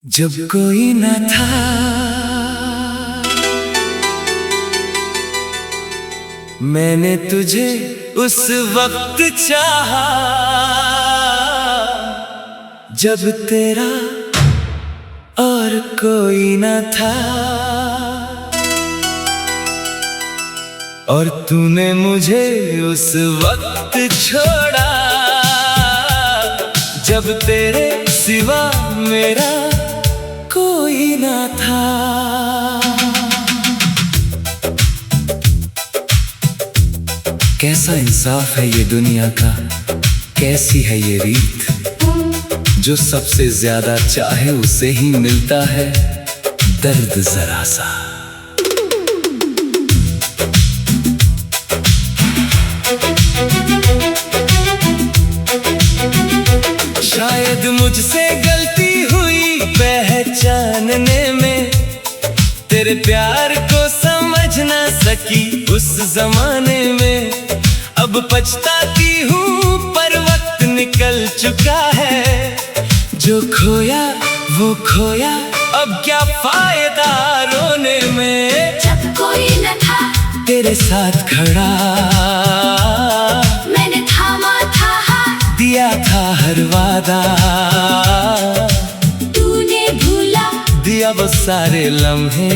जब कोई न था मैंने तुझे उस वक्त चाहा, जब तेरा और कोई न था। और तूने मुझे उस वक्त छोड़ा, जब तेरे सिवा मेरा कोई न था। कैसा इंसाफ है ये दुनिया का, कैसी है ये रीत, जो सबसे ज्यादा चाहे उसे ही मिलता है दर्द जरा सा। शायद मुझसे गलती हुई पहचानने में, तेरे प्यार को समझ ना सकी उस जमाने में। अब पछताती हूँ पर वक्त निकल चुका है, जो खोया वो खोया, अब क्या फायदा रोने में। जब कोई न था तेरे साथ खड़ा, मैंने थामा था हाथ, दिया था हर वादा, तूने भूला दिया वो सारे लम्हे।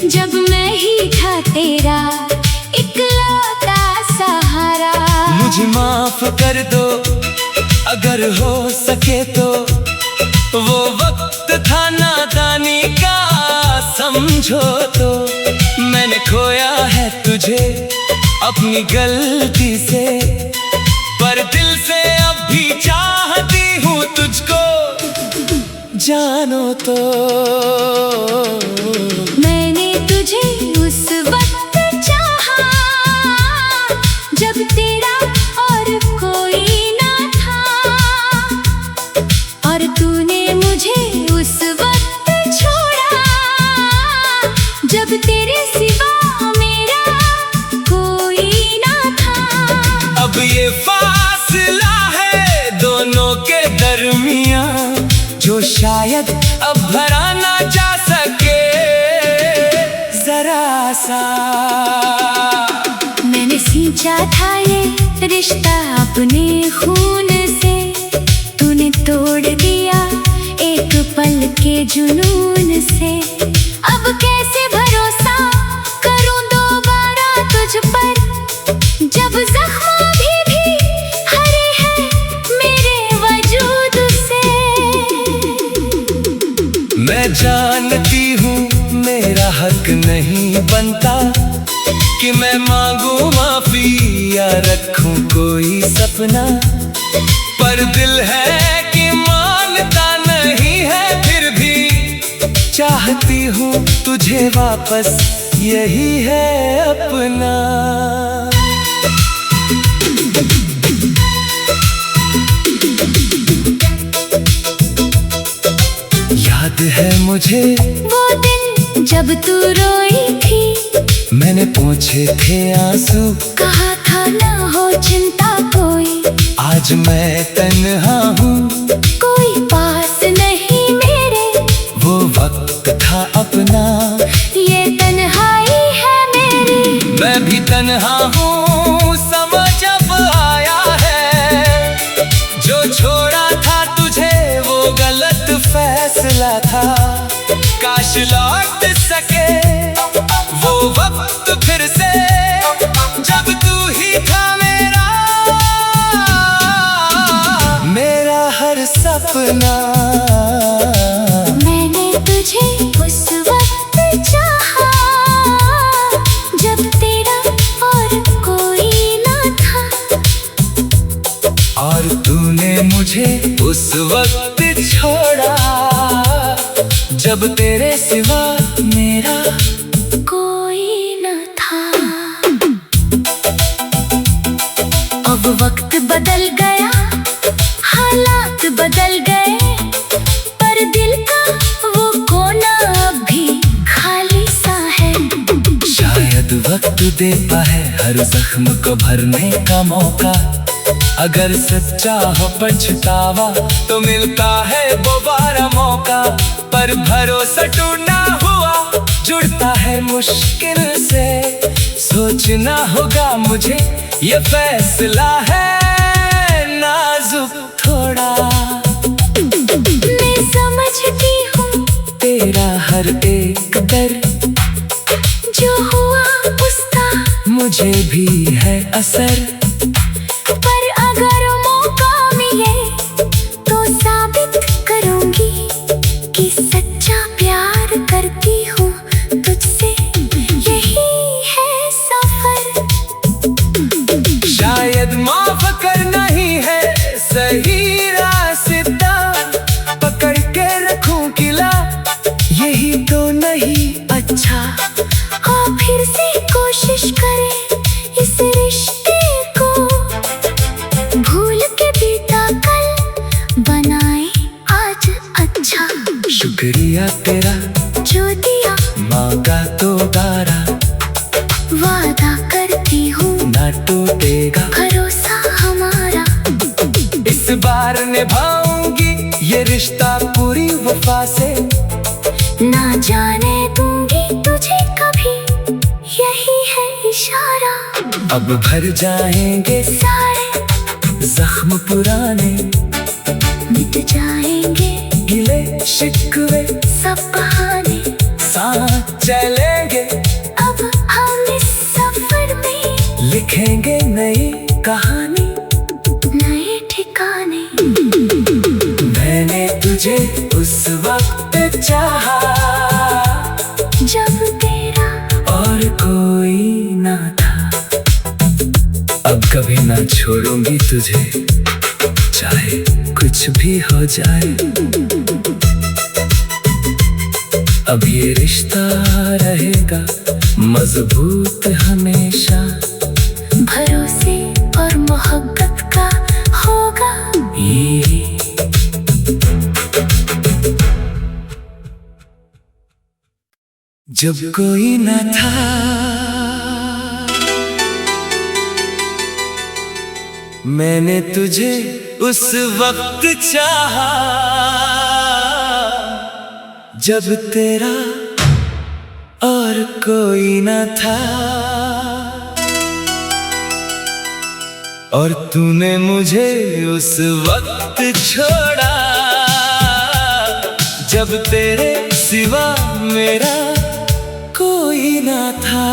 जब मैं ही था तेरा इकलौता सहारा। मुझे माफ कर दो अगर हो सके तो, वो वक्त था नादानी का समझो तो। मैंने खोया है तुझे अपनी गलती से, पर दिल से अब भी चाहती हूँ तुझको, जानो तो। मैंने तुझे उस वक्त चाहा, जब तेरा और कोई ना था। और तूने मुझे उस वक्त छोड़ा, जब तेरे सिवा मेरा कोई ना था। अब ये फासला है दोनों के दरमियां, जो शायद अब भरा ना जा सके जरा सा। मैंने सींचा था ये रिश्ता अपने खून से, तूने तोड़ दिया एक पल के जुनून से। अब कैसे भरोसा करूं दोबारा तुझ पर, जब जख्म भी हरे हैं मेरे वजूद से। मैं जानती हूँ मेरा हक नहीं बनता कि मैं मांगू माफी या रखूं कोई सपना, पर दिल है कि मानता नहीं है, फिर भी चाहती हूँ तुझे वापस, यही है अपना। याद है मुझे वो दिन जब तू रोई थी, मैंने पोंछे थे आंसू, कहा था ना हो चिंता कोई। आज मैं तन्हा हूँ, कोई पास नहीं मेरे, वो वक्त था अपना, ये तन्हाई है मेरी। मैं भी तन्हा हूँ समझ अब आया है, जो छोड़ा था तुझे वो गलत फैसला था। काश लौट सके वो वक्त फिर से, जब तू ही था मेरा हर सपना। मैंने तुझे उस वक्त चाहा, जब तेरा और कोई ना था। और तूने मुझे उस वक्त छोड़ा, जब तेरे सिवा मेरा कोई न था। अब वक्त बदल गया, हालात बदल गए, पर दिल का वो कोना अब भी खाली सा है। शायद वक्त देता है हर जख्म को भरने का मौका, अगर सच्चा हो पछतावा तो मिलता है दोबारा। मौका, पर भरोसा टूटना हुआ, जुड़ता है मुश्किल से। सोचना होगा मुझे, ये फैसला है नाजुक थोड़ा। मैं समझती हूँ तेरा हर एक दर्द, जो हुआ उसका मुझे भी है असर। पर अगर मौका मिले तो साबित करूंगी कि सच्चा प्यार करती हूँ तुझसे, यही है सफर। शायद माफ करना ही है सही रास्ता, पकड़ के रखूं किला, यही तो नहीं अच्छा। हाँ, फिर से कोशिश करें इस रिश्ते को, भूल के बीता कल बनाए आज अच्छा। शुक्रिया तेरा जो दिया मांगा तो गारा, वादा करती हूँ ना टूटेगा भरोसा हमारा। इस बार निभाऊंगी ये रिश्ता पूरी वफा से। ना जाने दूंगी तुझे कभी, यही है इशारा। अब भर जाएंगे सारे जख्म पुराने, मिट जाएंगे गिले शिकवे, सब बहाने। साथ चलेंगे अब हम इस सफर में लिखेंगे नई कहानी, नए ठिकाने। मैंने तुझे उस वक्त चाहा, जब तेरा और कोई ना था। अब कभी ना छोड़ूंगी तुझे, चाहे कुछ भी हो जाए। अब ये रिश्ता रहेगा मजबूत हमेशा, भरोसे और मोहब्बत का होगा ये। जब कोई न था मैंने तुझे उस वक्त चाहा, जब तेरा और कोई न था। और तूने मुझे उस वक्त छोड़ा, जब तेरे सिवा मेरा कोई ना था।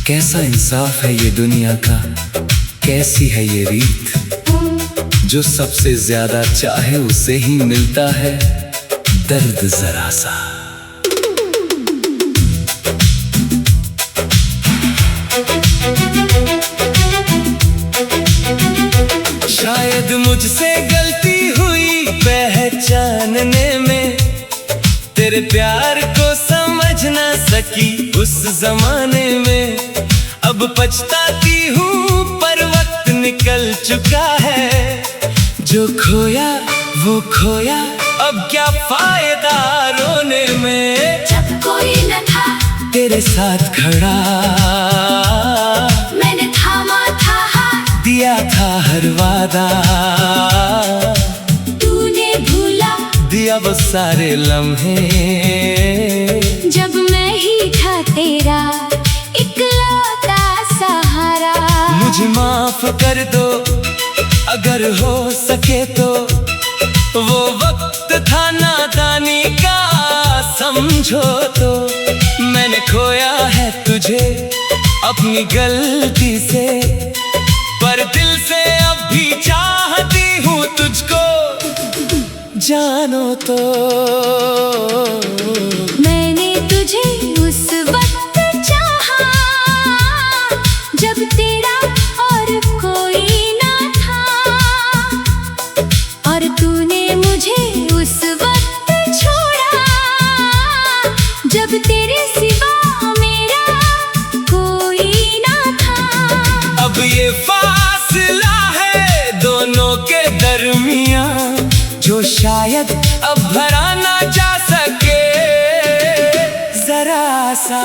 कैसा इंसाफ है ये दुनिया का, कैसी है ये रीत, जो सबसे ज्यादा चाहे उसे ही मिलता है दर्द जरा सा। शायद मुझसे गलती हुई पहचानने में, तेरे प्यार को समझ ना सकी उस जमाने में। अब पछताती हूँ पर वक्त निकल चुका है, जो खोया वो खोया, अब क्या फायदा रोने में। जब कोई न था तेरे साथ खड़ा, मैंने थामा था हाथ, दिया था हर वादा, तूने भूला दिया वो सारे लम्हे, जब मैं ही था तेरा इकलौता सहारा। मुझे माफ कर दो अगर हो सके तो, वो वक्त था नादानी का समझो तो। मैंने खोया है तुझे अपनी गलती से, पर दिल से अब भी चाहती हूँ तुझको, जानो तो। मैंने तुझे उस वक्त चाहा, जब तेरा और कोई ना था। और तूने मुझे उस वक्त छोड़ा, जब तेरे सिवा मेरा कोई ना था। अब ये फासला है दोनों के दरमियां, जो शायद अब भरा ना जा सके जरा सा।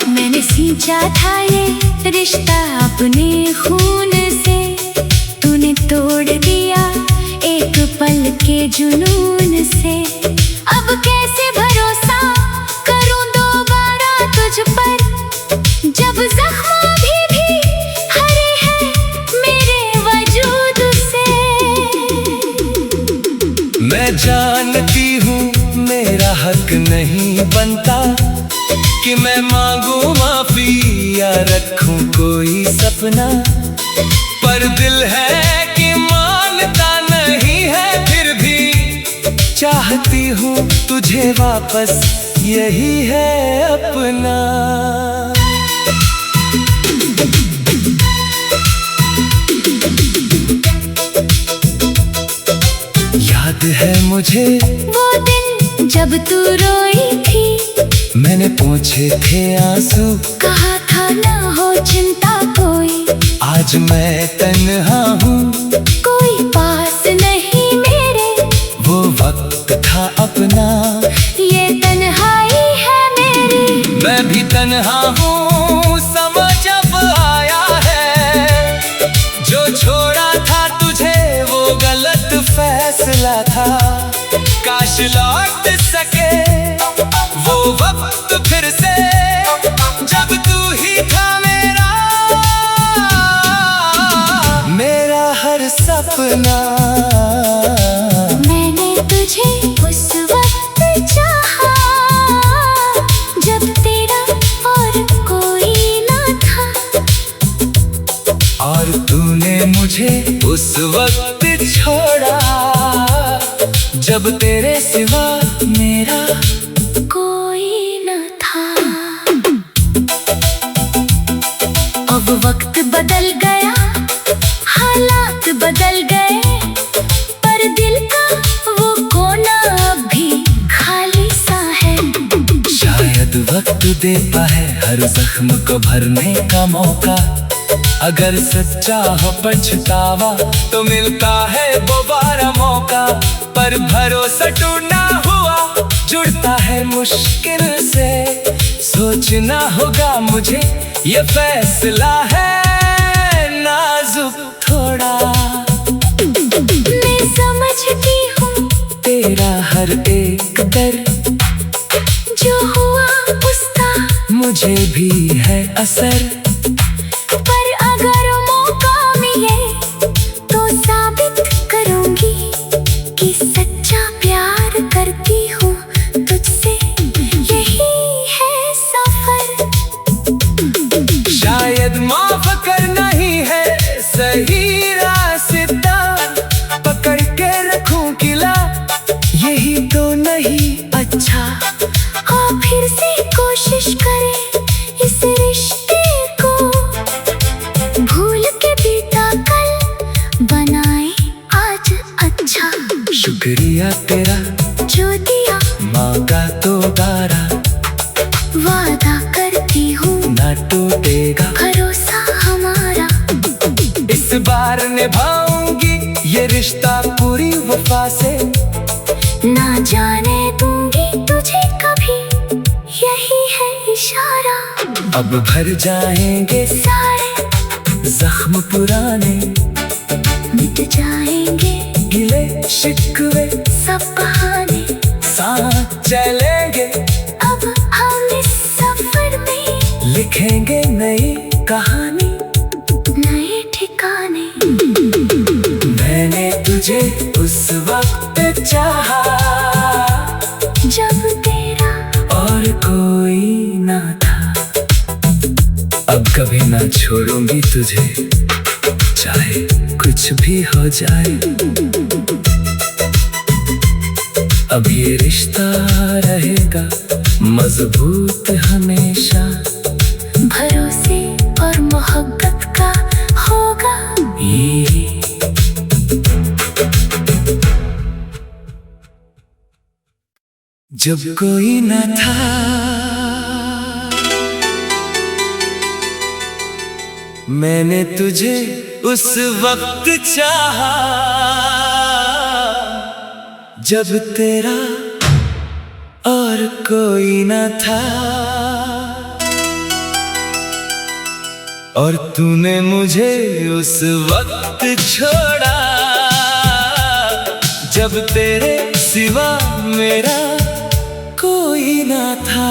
मैंने सींचा था ये रिश्ता अपने खून से, के जुनून से। अब कैसे भरोसा करूं दोबारा तुझ पर, जब जख्म भी हरे हैं मेरे वजूद से। मैं जानती हूँ मेरा हक नहीं बनता कि मैं मांगू माफी या रखूं कोई सपना, पर दिल है कि मानता नहीं है, फिर भी चाहती हूँ तुझे वापस, यही है अपना। याद है मुझे वो दिन जब तू रोई थी, मैंने पोंछे थे आंसू, कहा था ना हो चिंता कोई। आज मैं तन्हा हूँ, कोई पास नहीं मेरे, वो वक्त था अपना, ये तन्हाई है मेरी। मैं भी तन्हा हूँ, समझ अब आया है, जो छोड़ा था तुझे वो गलत फैसला था। काश लौट सके वो वक्त फिर से, जब तू ही था मेरा हर सपना। मैंने तुझे उस वक्त चाहा, जब तेरा और कोई ना था, और तूने मुझे उस वक्त छोड़ा, जब तेरे सिवा मेरा कोई न था। अब वक्त बदल गया, हालात बदल गए, पर दिल का वो कोना अब भी खाली सा है। शायद वक्त देता है हर जख्म को भरने का मौका, अगर सच्चा हो पछतावा तो मिलता है दोबारा मौका, पर भरोसा टूटना हुआ जुड़ता है मुश्किल से। सोचना होगा मुझे ये फैसला है नाजुक थोड़ा। मैं समझती हूँ तेरा हर एक दर्द, जो हुआ उसका मुझे भी है असर, पर अगर मौका मिले तो साबित करूंगी कि सच्चा प्यार करती हूँ तुझसे, यही है सफर। शायद माफ करना ही है सही रास्ता, पकड़ के रखूं किला यही तो नहीं अच्छा। हाँ फिर से कोशिश करें इस रिश्ते को, भूल के बीता कल बनाए आज अच्छा। शुक्रिया तेरा जो दिया मांगा तो दारा, वादा करती हूँ ना टूटेगा भरोसा हमारा। इस बार निभाऊंगी ये रिश्ता पूरी वफा से, ना जाने दूंगी तुझे कभी, यही है इशारा। अब भर जाएंगे सारे जख्म पुराने, मिट जाएंगे गिले शिकवे सब बहाने, साथ चलेंगे अब हम इस सफर में लिखेंगे नई कहानी, नए ठिकाने। मैंने तुझे उस वक्त चाहा, जब तेरा और कोई ना था, अब कभी ना छोड़ूंगी तुझे, चाहे कुछ भी हो जाए। अब ये रिश्ता रहेगा मजबूत हमेशा, भरोसे और मोहब्बत का होगा ये जब कोई न था मैंने तुझे उस वक्त चाहा, जब तेरा और कोई न था, और तूने मुझे उस वक्त छोड़ा जब तेरे सिवा मेरा कोई ना था।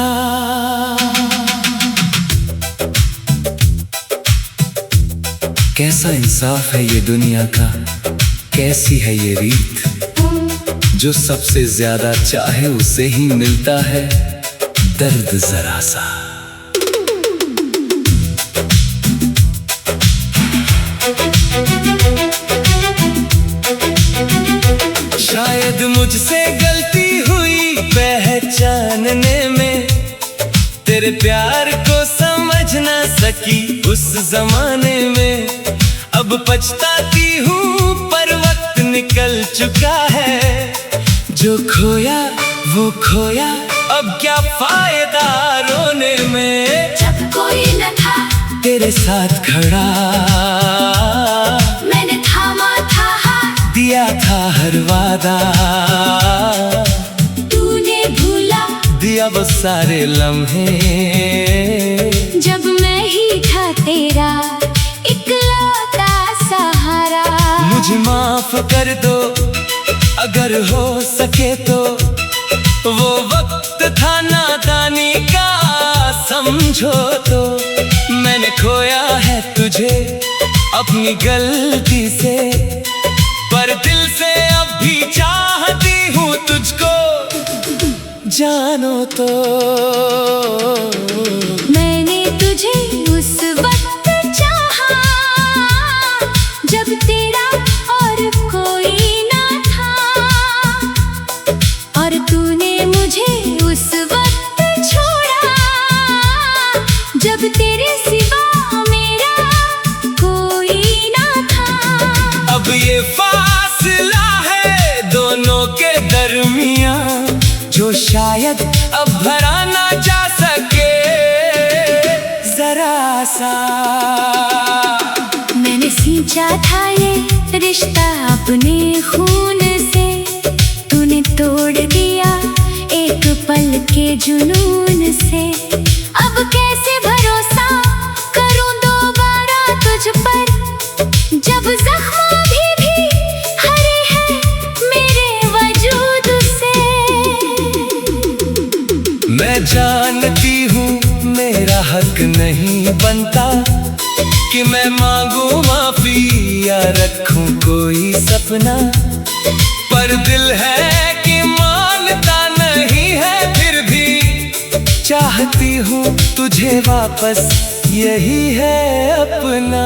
कैसा इंसाफ है ये दुनिया का, कैसी है ये रीत, जो सबसे ज्यादा चाहे उसे ही मिलता है दर्द जरा सा। शायद मुझसे गलती हुई पहचानने में, तेरे प्यार को समझ ना सकी उस जमाने में। अब पछताती हूँ पर वक्त निकल चुका है, जो खोया वो खोया, अब क्या फायदा रोने में। जब कोई न था तेरे साथ खड़ा, मैंने थामा था हाथ, दिया था हर वादा, तूने भूला दिया वो सारे लम्हे। जब मैं ही था तेरा इकलौता सहारा। मुझे माफ कर दो अगर हो सके तो, वो वक्त था नादानी का समझो तो। मैंने खोया है तुझे अपनी गलती से, पर दिल से अब भी चाहती हूँ तुझको जानो तो। मैंने तुझे उस वक्त चाहा जब तेरा और कोई ना था, और तूने मुझे उस वक्त छोड़ा जब तेरे सिवा मेरा कोई ना था। अब ये फासला है दोनों के दरमियां, जो शायद अब भरा ना जा सके जरा सा। मैंने सींचा था ये रिश्ता अपने खून से, तूने तोड़ दिया एक पल के जुनून से। अब कैसे भरोसा करूं दोबारा तुझ पर, जब जख्म भी हरे हैं मेरे वजूद से। मैं जानती हूँ मेरा हक नहीं बनता कि मैं मांगू माफी या रखूं कोई सपना, पर दिल है कि मानता नहीं है, फिर भी चाहती हूँ तुझे वापस, यही है अपना।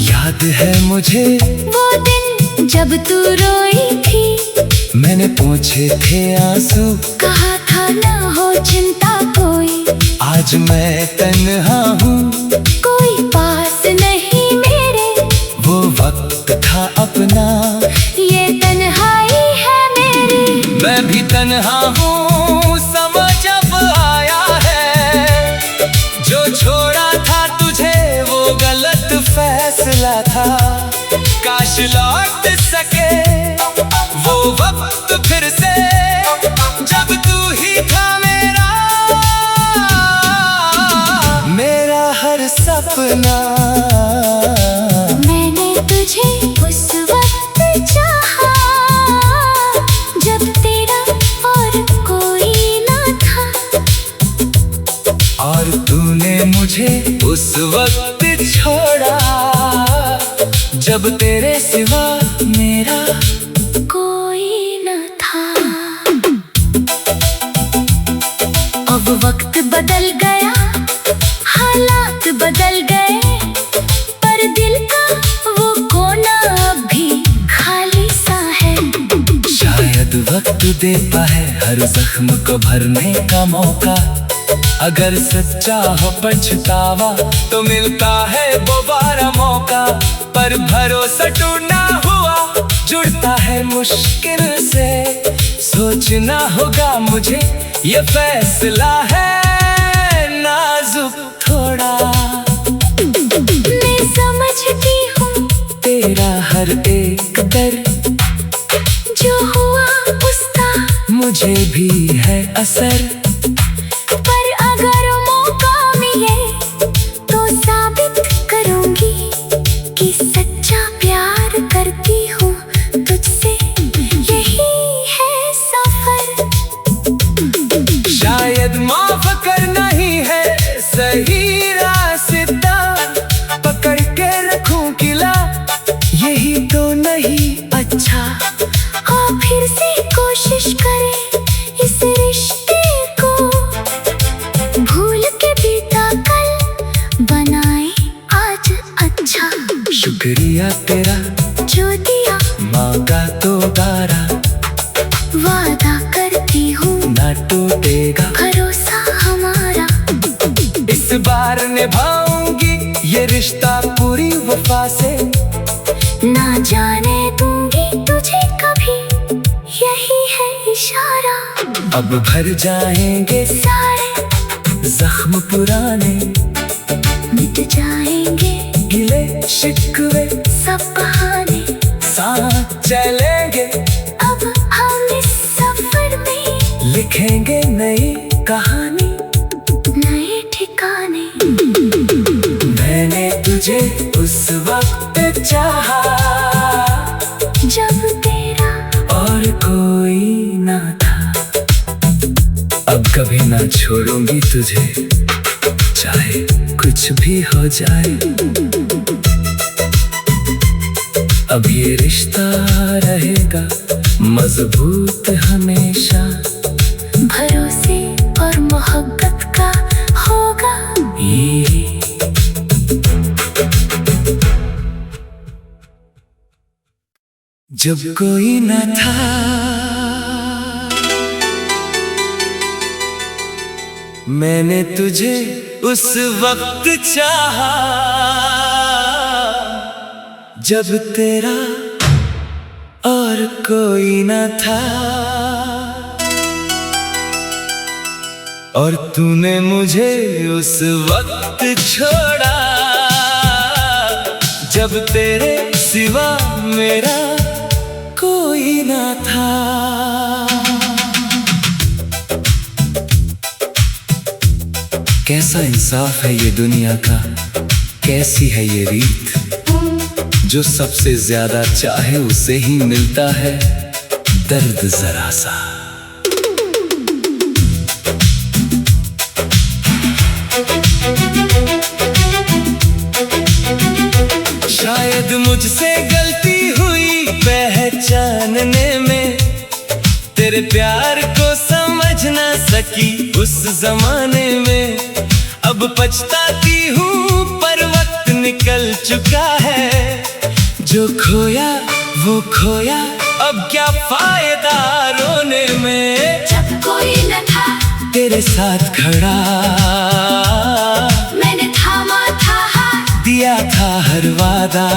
याद है मुझे वो दिन जब तू रोई थी, मैंने पोंछे थे आंसू, कहा था ना हो चिंता कोई। आज मैं तन्हा हूँ, कोई पास नहीं मेरे, वो वक्त था अपना, ये तन्हाई है मेरी। मैं भी तन्हा हूँ समझ अब आया है, जो छोड़ा था तुझे वो गलत फैसला था। काश लौट सके वो वक्त फिर से, जब तू ही था मेरा हर सपना। मैंने तुझे उस वक्त चाहा जब तेरा और कोई ना था, और तूने मुझे उस वक्त छोड़ा जब तेरे सिवा मेरा कोई न था। अब वक्त बदल गया, हालात बदल गए, पर दिल का वो कोना अब भी खाली सा है। शायद वक्त देता है हर जख्म को भरने का मौका, अगर सच्चा हो पछतावा तो मिलता है दोबारा मौका। पर भरोसा टूटना हुआ जुड़ता है मुश्किल से, सोचना होगा मुझे ये फैसला है नाजुक थोड़ा। मैं समझती हूँ तेरा हर एक दर्द, जो हुआ उसका मुझे भी है असर, पर अगर मौका मिले सही रास्ता पकड़ के रखूं किला, यही तो नहीं अच्छा। हाँ, फिर से कोशिश करें इस रिश्ते को, भूल के बीता कल बनाए आज अच्छा। शुक्रिया तेरा जो दिया मांगा तो दारा, वादा करती हूँ ना टूटेगा भरोसा हमारा। इस बार निभाऊंगी ये रिश्ता पूरी वफा से, ना जाने दूंगी तुझे कभी, यही है इशारा। अब भर जाएंगे सारे जख्म पुराने, मिट जाएंगे गिले शिकवे सब बहाने। साथ चलेंगे अब हम इस सफर में लिखेंगे नई कहानी, नए ठिकाने। मैंने तुझे उस वक्त चाहा जब तेरा और कोई ना था, अब कभी ना छोड़ूंगी तुझे चाहे कुछ भी हो जाए। अब ये रिश्ता रहेगा मजबूत हमेशा, भरोसे और मोहब्बत का होगा ये जब कोई न था मैंने तुझे उस वक्त चाहा, जब तेरा और कोई न था, और तूने मुझे उस वक्त छोड़ा जब तेरे सिवा मेरा कोई न था। कैसा इंसाफ है ये दुनिया का, कैसी है ये रीत, जो सबसे ज्यादा चाहे उसे ही मिलता है दर्द जरा सा। शायद मुझसे गलती हुई पहचानने में, तेरे प्यार को समझ ना सकी उस जमाने में। अब पछताती हूँ पर वक्त निकल चुका है, जो खोया वो खोया, अब क्या फायदा रोने में। जब कोई न था तेरे साथ खड़ा मैंने थामा था हाथ, दिया था हर वादा,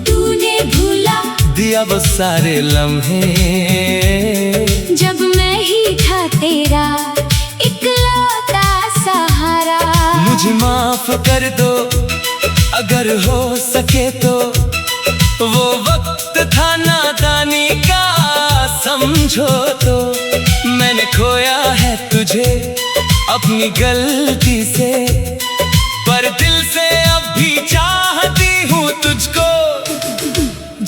तूने भूला दिया वो सारे लम्हे, जब मैं ही था तेरा इकलौता सहारा। मुझे माफ कर दो अगर हो सके तो, वो वक्त था नादानी का समझो तो। मैंने खोया है तुझे अपनी गलती से, पर दिल से अब भी चाहती हूँ तुझको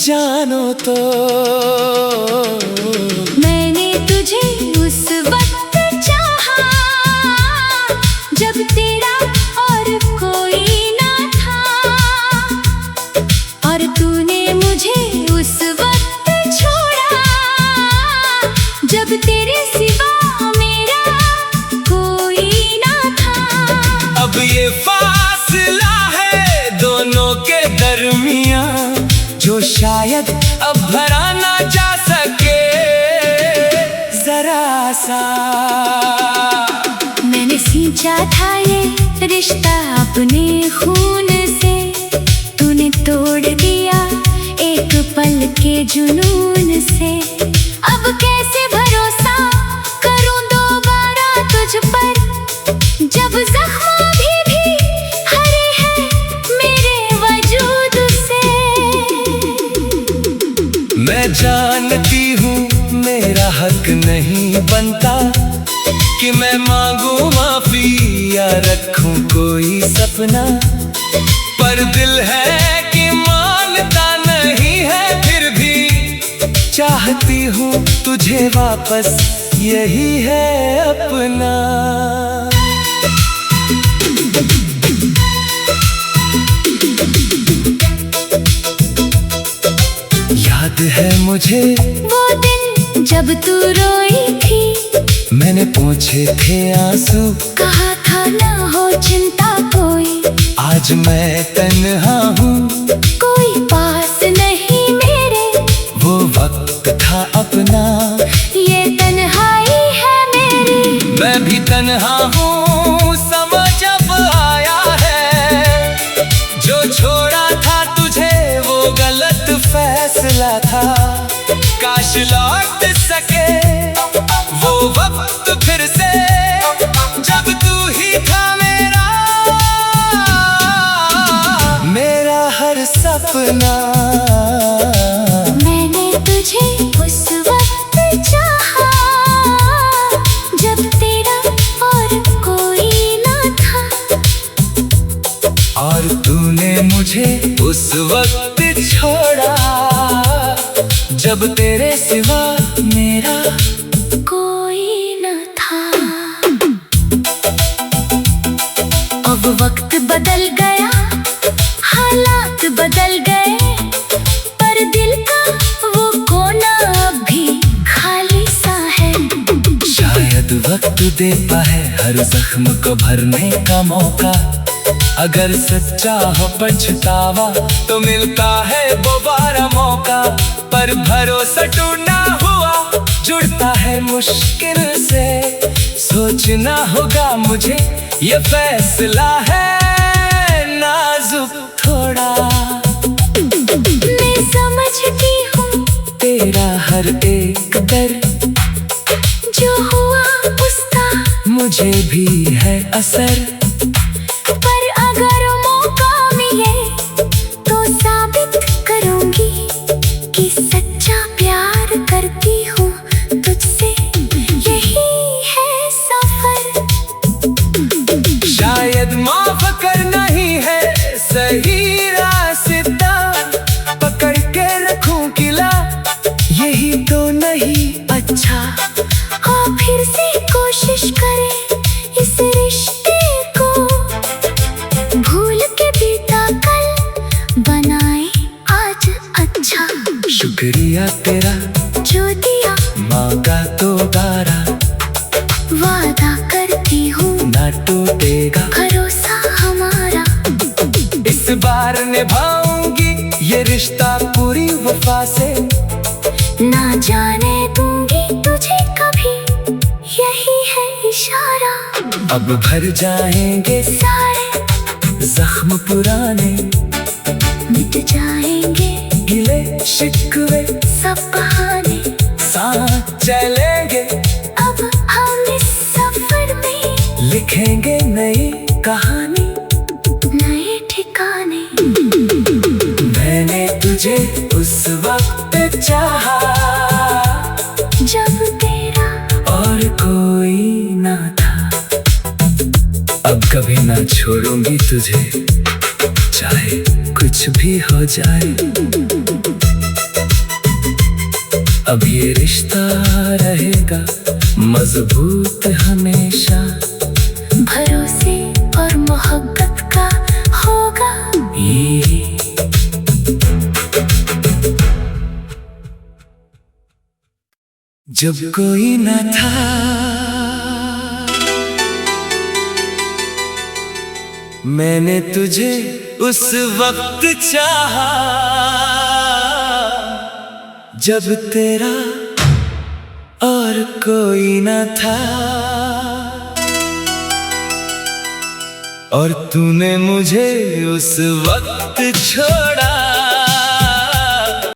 जानो तो। मैंने तुझे उस वक्त चाहा जब तेरा और कोई ना था, और तूने मुझे उस वक्त छोड़ा जब तेरे सिवा मेरा कोई ना था। अब ये फासला है दोनों के दरमियां, जो शायद अब भरा ना जा सके जरा सा। मैंने सींचा था ये रिश्ता अपने खून से, तूने तोड़ दिया एक पल के जुनून से। अब कैसे भरोसा करूं दोबारा तुझ पर, जब जख्म भी हरे हैं मेरे वजूद से। मैं जानती हूँ मेरा हक नहीं बनता कि मैं मांगू माफी या रखूं कोई सपना, पर दिल है कि मानता नहीं है, फिर भी चाहती हूँ तुझे वापस, यही है अपना। याद है मुझे वो दिन जब तू रोई थी, मैंने पोंछे थे आंसू, कहा था ना हो चिंता कोई। आज मैं तन्हा हूँ, कोई पास नहीं मेरे, वो वक्त था अपना, ये तन्हाई है मेरी। मैं भी तन्हा हूँ, समझ अब आया है, जो छोड़ा था तुझे वो गलत फैसला था। काश लौट सके वो वक्त फिर से, जब तू ही था मेरा हर सपना। मैंने तुझे उस वक्त चाहा, जब तेरा और कोई ना था, और तूने मुझे उस वक्त छोड़ा, जब तेरे सिवा मेरा कोई न था। अब वक्त बदल गया, हालात बदल गए, पर दिल का वो कोना अब भी खाली सा है। शायद वक्त देता है हर जख्म को भरने का मौका, अगर सच्चा हो पछतावा तो मिलता है दोबारा मौका। पर भरोसा टूटना हुआ, जुड़ता है मुश्किल से, सोचना होगा मुझे ये फैसला है नाजुक थोड़ा। मैं समझती हूँ तेरा हर एक दर्द, जो हुआ उसका मुझे भी है असर, पर अगर मौका मिले तो साबित करूंगी कि सच्चा प्यार करती हूँ तुझसे, यही है सफर। शायद माफ करना ही है सही रास्ता, पकड़ के रखूं किला यही तो नहीं अच्छा। हाँ, फिर से कोशिश करें इस रिश्ते को, भूल के बीता कल बनाए आज अच्छा। शुक्रिया तेरा जो दिया मांगा तो गारा, वादा करती हूँ ना टूटेगा भरोसा हमारा। इस बार निभाऊंगी ये रिश्ता पूरी वफा से, ना जाने दूंगी तुझे कभी, यही है इशारा। अब भर जाएंगे सारे जख्म पुराने, मिट जाएंगे गिले शिकवे सब बहाने, साथ चलेंगे अब हम इस सफर में लिखेंगे नई कहानी, नए ठिकाने। मैंने तुझे उस वक्त चाहा, जब तेरा और कोई ना था, अब कभी ना छोड़ूंगी तुझे, चाहे कुछ भी हो जाए। अब ये रिश्ता रहेगा मजबूत हमेशा, भरोसे और मोहब्बत का होगा। ये जब कोई न था, मैंने तुझे उस वक्त चाहा, जब तेरा और कोई न था, और तूने मुझे उस वक्त छोड़ा,